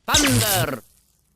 Thunder!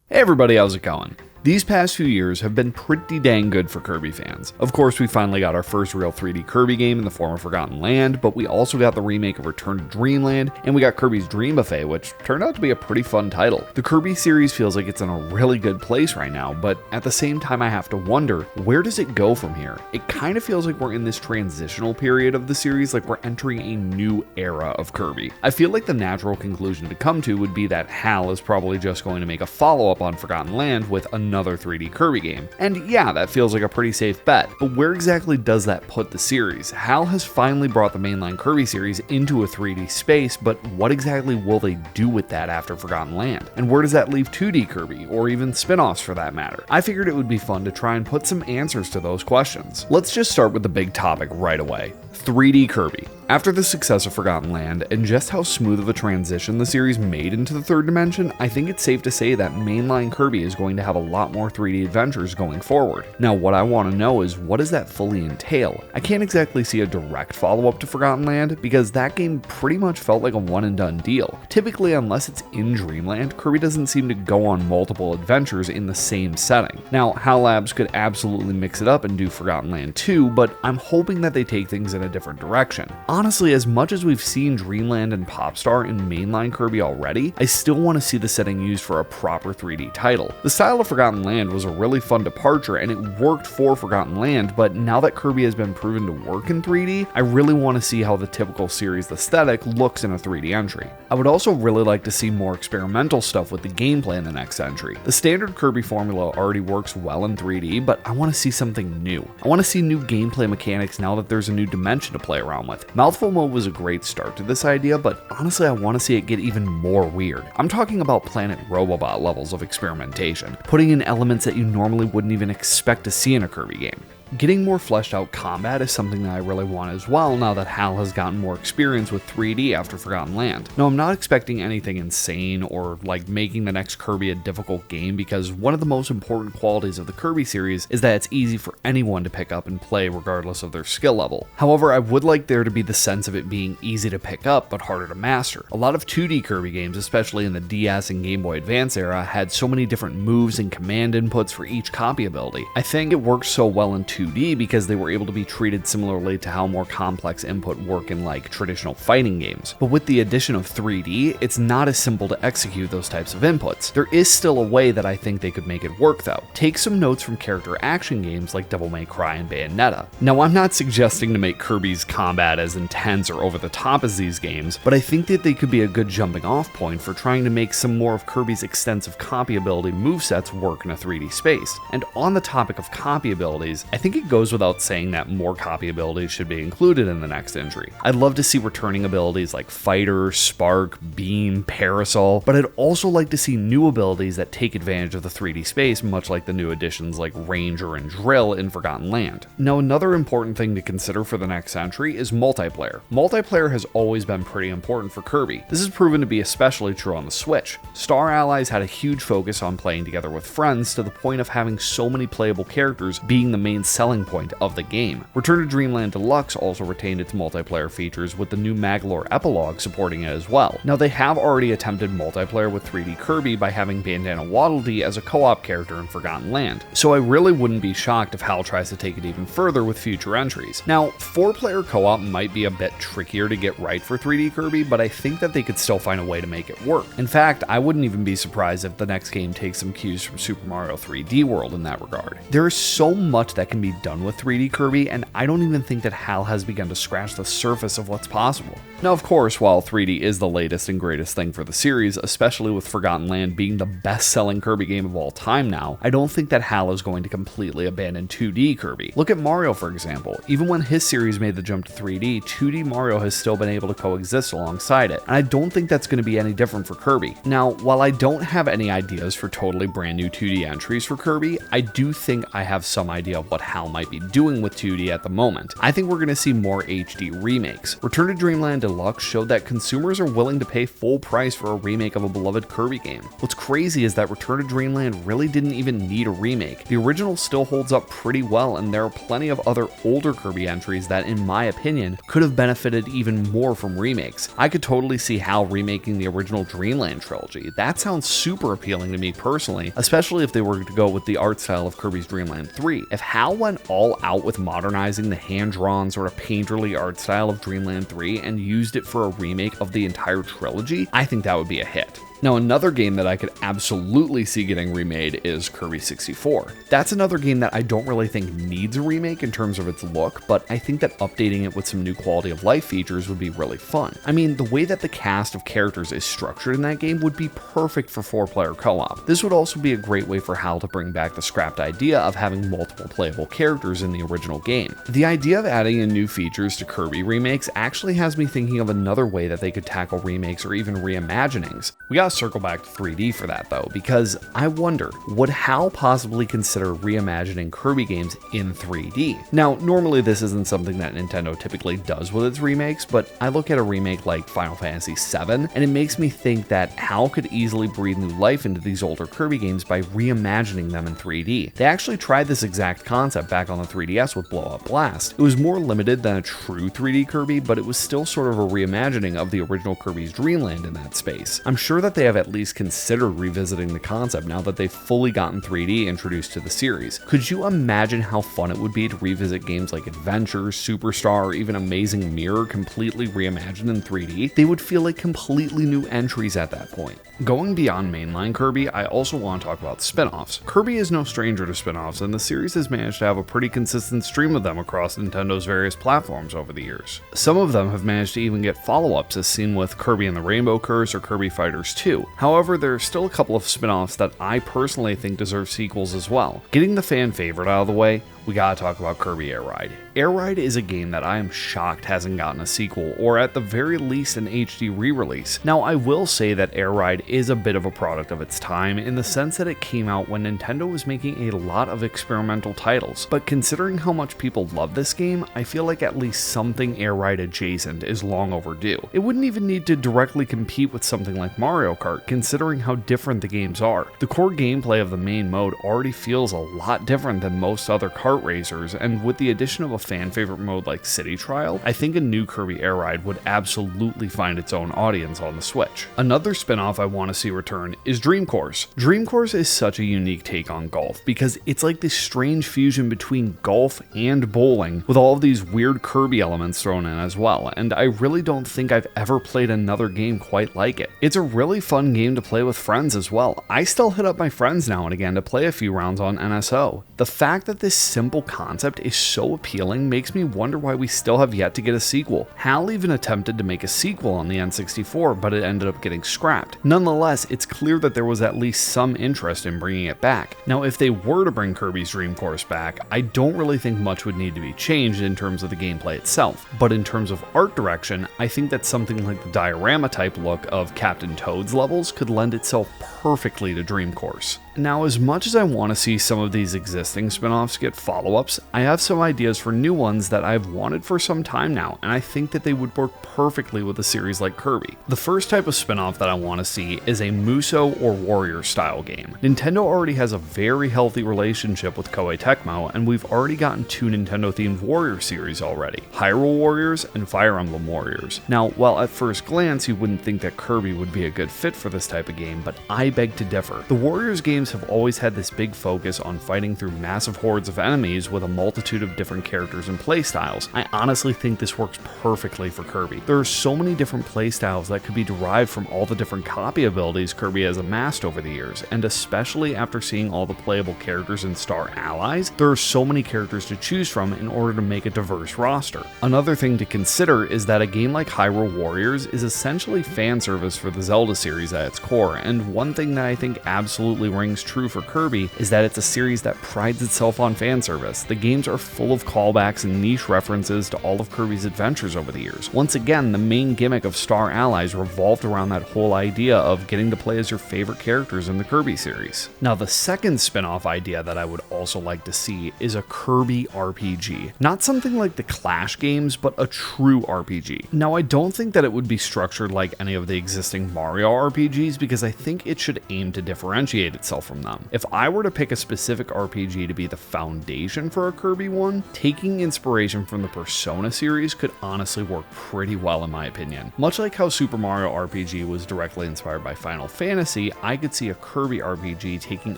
Hey everybody, how's it going? These past few years have been pretty dang good for Kirby fans. Of course, we finally got our first real 3D Kirby game in the form of Forgotten Land, but we also got the remake of Return to Dreamland, and we got Kirby's Dream Buffet, which turned out to be a pretty fun title. The Kirby series feels like it's in a really good place right now, but at the same time I have to wonder, where does it go from here? It kind of feels like we're in this transitional period of the series, like we're entering a new era of Kirby. I feel like the natural conclusion to come to would be that HAL is probably just going to make a follow-up on Forgotten Land with another 3D Kirby game. And yeah, that feels like a pretty safe bet, but where exactly does that put the series? HAL has finally brought the mainline Kirby series into a 3D space, but what exactly will they do with that after Forgotten Land? And where does that leave 2D Kirby, or even spin-offs for that matter? I figured it would be fun to try and put some answers to those questions. Let's just start with the big topic right away. 3D Kirby. After the success of Forgotten Land, and just how smooth of a transition the series made into the third dimension, I think it's safe to say that mainline Kirby is going to have a lot more 3D adventures going forward. Now, what I want to know is, what does that fully entail? I can't exactly see a direct follow-up to Forgotten Land, because that game pretty much felt like a one-and-done deal. Typically, unless it's in Dreamland, Kirby doesn't seem to go on multiple adventures in the same setting. Now, HAL Labs could absolutely mix it up and do Forgotten Land 2, but I'm hoping that they take things in a different direction. Honestly, as much as we've seen Dreamland and Popstar in mainline Kirby already, I still want to see the setting used for a proper 3D title. The style of Forgotten Land was a really fun departure and it worked for Forgotten Land, but now that Kirby has been proven to work in 3D, I really want to see how the typical series aesthetic looks in a 3D entry. I would also really like to see more experimental stuff with the gameplay in the next entry. The standard Kirby formula already works well in 3D, but I want to see something new. I want to see new gameplay mechanics now that there's a new dimension to play around with. Mouthful mode was a great start to this idea, but honestly I want to see it get even more weird. I'm talking about Planet Robobot levels of experimentation, putting in elements that you normally wouldn't even expect to see in a Kirby game. Getting more fleshed out combat is something that I really want as well now that HAL has gotten more experience with 3D after Forgotten Land. Now, I'm not expecting anything insane or like making the next Kirby a difficult game, because one of the most important qualities of the Kirby series is that it's easy for anyone to pick up and play regardless of their skill level. However, I would like there to be the sense of it being easy to pick up but harder to master. A lot of 2D Kirby games, especially in the DS and Game Boy Advance era, had so many different moves and command inputs for each copy ability. I think it worked so well in 2D because they were able to be treated similarly to how more complex input work in like traditional fighting games. But with the addition of 3D, it's not as simple to execute those types of inputs. There is still a way that I think they could make it work though. Take some notes from character action games like Devil May Cry and Bayonetta. Now, I'm not suggesting to make Kirby's combat as intense or over the top as these games, but I think that they could be a good jumping off point for trying to make some more of Kirby's extensive copy ability movesets work in a 3D space. And on the topic of copy abilities, I think it goes without saying that more copy abilities should be included in the next entry. I'd love to see returning abilities like Fighter, Spark, Beam, Parasol, but I'd also like to see new abilities that take advantage of the 3D space, much like the new additions like Ranger and Drill in Forgotten Land. Now, another important thing to consider for the next entry is multiplayer. Multiplayer has always been pretty important for Kirby. This has proven to be especially true on the Switch. Star Allies had a huge focus on playing together with friends to the point of having so many playable characters being the main selling point of the game. Return to Dreamland Deluxe also retained its multiplayer features, with the new Maglore epilogue supporting it as well. Now, they have already attempted multiplayer with 3D Kirby by having Bandana Waddle Dee as a co-op character in Forgotten Land, so I really wouldn't be shocked if HAL tries to take it even further with future entries. Now, 4-player co-op might be a bit trickier to get right for 3D Kirby, but I think that they could still find a way to make it work. In fact, I wouldn't even be surprised if the next game takes some cues from Super Mario 3D World in that regard. There is so much that can be done with 3D Kirby, and I don't even think that HAL has begun to scratch the surface of what's possible. Now, of course, while 3D is the latest and greatest thing for the series, especially with Forgotten Land being the best-selling Kirby game of all time now, I don't think that HAL is going to completely abandon 2D Kirby. Look at Mario, for example. Even when his series made the jump to 3D, 2D Mario has still been able to coexist alongside it, and I don't think that's going to be any different for Kirby. Now, while I don't have any ideas for totally brand new 2D entries for Kirby, I do think I have some idea of what HAL might be doing with 2D at the moment. I think we're going to see more HD remakes. Return to Dreamland Deluxe showed that consumers are willing to pay full price for a remake of a beloved Kirby game. What's crazy is that Return to Dreamland really didn't even need a remake. The original still holds up pretty well, and there are plenty of other older Kirby entries that, in my opinion, could have benefited even more from remakes. I could totally see HAL remaking the original Dreamland trilogy. That sounds super appealing to me personally, especially if they were to go with the art style of Kirby's Dream Land 3. If HAL went all out with modernizing the hand-drawn sort of painterly art style of Dreamland 3 and used it for a remake of the entire trilogy, I think that would be a hit. Now, another game that I could absolutely see getting remade is Kirby 64. That's another game that I don't really think needs a remake in terms of its look, but I think that updating it with some new quality of life features would be really fun. I mean, the way that the cast of characters is structured in that game would be perfect for 4-player co-op. This would also be a great way for HAL to bring back the scrapped idea of having multiple playable characters in the original game. The idea of adding in new features to Kirby remakes actually has me thinking of another way that they could tackle remakes or even reimaginings. We got circle back to 3D for that though, because I wonder, would HAL possibly consider reimagining Kirby games in 3D? Now, normally this isn't something that Nintendo typically does with its remakes, but I look at a remake like Final Fantasy VII, and it makes me think that HAL could easily breathe new life into these older Kirby games by reimagining them in 3D. They actually tried this exact concept back on the 3DS with Blow Up Blast. It was more limited than a true 3D Kirby, but it was still sort of a reimagining of the original Kirby's Dream Land in that space. I'm sure that they have at least considered revisiting the concept now that they've fully gotten 3D introduced to the series. Could you imagine how fun it would be to revisit games like Adventure, Superstar, or even Amazing Mirror completely reimagined in 3D? They would feel like completely new entries at that point. Going beyond mainline Kirby, I also want to talk about spin-offs. Kirby is no stranger to spin-offs, and the series has managed to have a pretty consistent stream of them across Nintendo's various platforms over the years. Some of them have managed to even get follow-ups, as seen with Kirby and the Rainbow Curse or Kirby Fighters 2. However, there are still a couple of spin-offs that I personally think deserve sequels as well. Getting the fan favorite out of the way, we gotta talk about Kirby Air Ride. Air Ride is a game that I am shocked hasn't gotten a sequel, or at the very least an HD re-release. Now, I will say that Air Ride is a bit of a product of its time in the sense that it came out when Nintendo was making a lot of experimental titles, but considering how much people love this game, I feel like at least something Air Ride adjacent is long overdue. It wouldn't even need to directly compete with something like Mario Kart, considering how different the games are. The core gameplay of the main mode already feels a lot different than most other kart racers, and with the addition of a fan favorite mode like City Trial, I think a new Kirby Air Ride would absolutely find its own audience on the Switch. Another spin-off I want to see return is Dream Course. Dream Course is such a unique take on golf because it's like this strange fusion between golf and bowling with all of these weird Kirby elements thrown in as well, and I really don't think I've ever played another game quite like it. It's a really fun game to play with friends as well. I still hit up my friends now and again to play a few rounds on NSO. The fact that this simple concept is so appealing makes me wonder why we still have yet to get a sequel. HAL even attempted to make a sequel on the N64, but it ended up getting scrapped. Nonetheless, it's clear that there was at least some interest in bringing it back. Now, if they were to bring Kirby's Dream Course back, I don't really think much would need to be changed in terms of the gameplay itself, but in terms of art direction, I think that something like the diorama type look of Captain Toad's levels could lend itself perfectly to Dream Course. Now, as much as I want to see some of these existing spin-offs get follow-ups, I have some ideas for new ones that I've wanted for some time now, and I think that they would work perfectly with a series like Kirby. The first type of spin-off that I want to see is a Muso or Warrior style game. Nintendo already has a very healthy relationship with Koei Tecmo, and we've already gotten 2 Nintendo-themed Warrior series already, Hyrule Warriors and Fire Emblem Warriors. Now, while at first glance you wouldn't think that Kirby would be a good fit for this type of game, but I beg to differ. The Warriors games have always had this big focus on fighting through massive hordes of enemies with a multitude of different characters and playstyles. I honestly think this works perfectly for Kirby. There are so many different playstyles that could be derived from all the different copy abilities Kirby has amassed over the years, and especially after seeing all the playable characters in Star Allies, there are so many characters to choose from in order to make a diverse roster. Another thing to consider is that a game like Hyrule Warriors is essentially fan service for the Zelda series at its core, and one thing that I think absolutely rings rings true for Kirby is that it's a series that prides itself on fan service. The games are full of callbacks and niche references to all of Kirby's adventures over the years. Once again, the main gimmick of Star Allies revolved around that whole idea of getting to play as your favorite characters in the Kirby series. Now, the second spin-off idea that I would also like to see is a Kirby RPG. Not something like the Clash games, but a true RPG. Now, I don't think that it would be structured like any of the existing Mario RPGs because I think it should aim to differentiate itself from them. If I were to pick a specific RPG to be the foundation for a Kirby one, taking inspiration from the Persona series could honestly work pretty well in my opinion. Much like how Super Mario RPG was directly inspired by Final Fantasy, I could see a Kirby RPG taking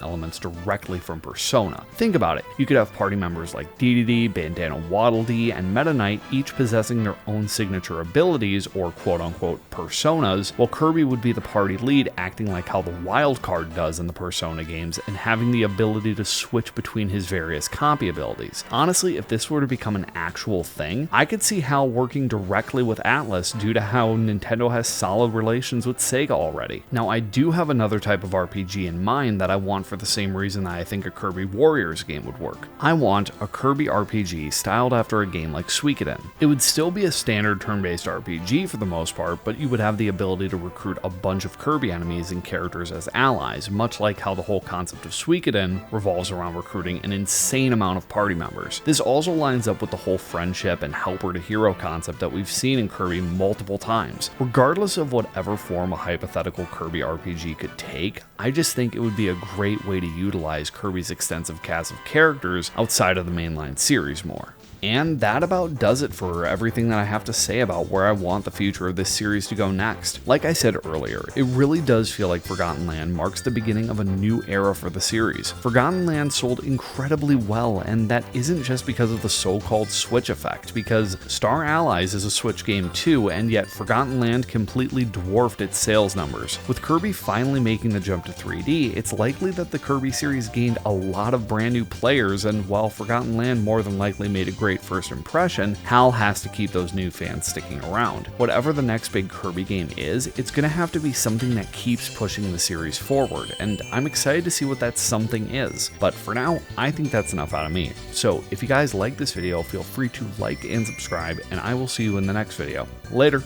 elements directly from Persona. Think about it, you could have party members like Dedede, Bandana Waddle Dee, and Meta Knight each possessing their own signature abilities or quote-unquote personas, while Kirby would be the party lead acting like how the wild card does in the Persona games and having the ability to switch between his various copy abilities. Honestly, if this were to become an actual thing, I could see HAL working directly with Atlus due to how Nintendo has solid relations with Sega already. Now, I do have another type of RPG in mind that I want for the same reason that I think a Kirby Warriors game would work. I want a Kirby RPG styled after a game like Suikoden. It would still be a standard turn-based RPG for the most part, but you would have the ability to recruit a bunch of Kirby enemies and characters as allies, much like how the whole concept of Suikoden revolves around recruiting an insane amount of party members. This also lines up with the whole friendship and helper to hero concept that we've seen in Kirby multiple times. Regardless of whatever form a hypothetical Kirby RPG could take, I just think it would be a great way to utilize Kirby's extensive cast of characters outside of the mainline series more. And that about does it for everything that I have to say about where I want the future of this series to go next. Like I said earlier, it really does feel like Forgotten Land marks the beginning of a new era for the series. Forgotten Land sold incredibly well, and that isn't just because of the so-called Switch effect, because Star Allies is a Switch game too, and yet Forgotten Land completely dwarfed its sales numbers. With Kirby finally making the jump to 3D, it's likely that the Kirby series gained a lot of brand new players, and while Forgotten Land more than likely made a great first impression, HAL has to keep those new fans sticking around. Whatever the next big Kirby game is, it's gonna have to be something that keeps pushing the series forward, and I'm excited to see what that something is. But for now, I think that's enough out of me. So if you guys like this video, feel free to like and subscribe, and I will see you in the next video. Later!